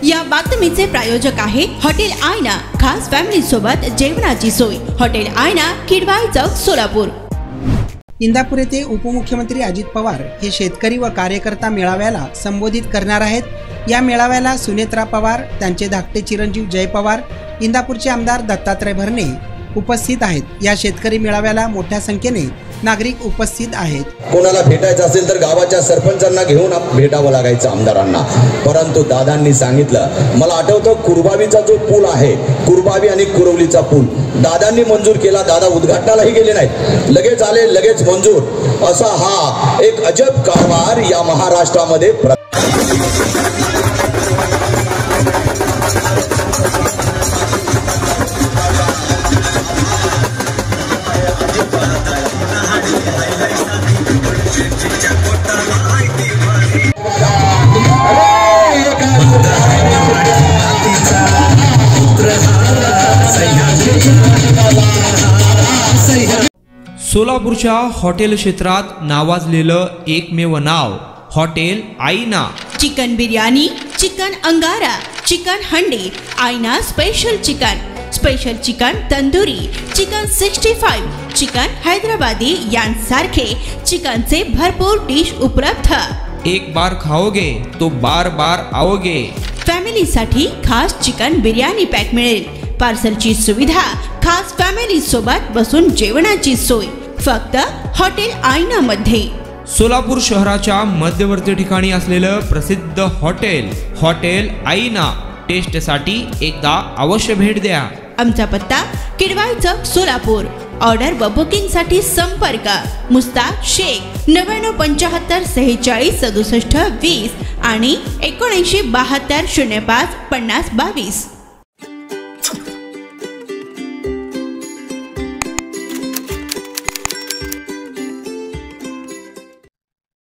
या बातमीचे प्रायोजक आहे हॉटेल आयना, खास फॅमिली सोबत जेवणाची सोय। हॉटेल आयना, किडवाई चौक, सोलापूर। इंदापूर येथे उपमुख्यमंत्री अजित पवार हे शेतकरी व कार्यकर्ता मेळाव्याला संबोधित करणार आहेत। या मेळाव्याला सुनेत्रा पवार, त्यांचे धाकटे चिरंजीव जय पवार, इंदापूरचे आमदार दत्तात्रय भरणे उपस्थित आहेत। या शेतकरी मेळाव्याला मोठ्या संख्येने नागरिक उपस्थित आहेत। कोणाला भेटायचं असेल तर गावाच्या सरपंचांना घेऊन भेटावं लागायचं आमदारांना, परंतु दादांनी सांगितलं। मला आठवतं कुरबावीचा जो पूल आहे, कुरबावी आणि कुरवलीचा पूल दादांनी मंजूर केला। दादा उद्घाटनालाही गेले नाहीत, लगेच आले, लगेच मंजूर। असा हा एक अजब कारभार या महाराष्ट्रामध्ये सोलापूरच्या हॉटेल क्षेत्रात नावाजलेलं एकमेव नाव हॉटेल आईना। चिकन बिर्याणी, चिकन अंगारा, चिकन हंडी, आईना special chicken tandoori, chicken 65, chicken Hyderabadi यांसारखे चिकनचे भरपूर डिश उपलब्ध। एक बार खाओगे तो बार बार आओगे। फॅमिलीसाठी खास चिकन बिर्याणी पॅक मिळेल, पार्सलची सुविधा, खास फॅमिली सोबत बसून जेवणाची सोय, फक्त हॉटेल आईना मध्ये। सोलापूर शहराच्या मध्यवर्ती ठिकाणी असलेलं प्रसिद्ध हॉटेल आईना टेस्टसाठी एकदा अवश्य भेट द्या। आमचा पत्ता किडवाई चौक, सोलापूर। ऑर्डर व बुकिंग साठी संपर्क मुस्ताक शेख 9975 46 67 20 आणि 7972 05 50 22।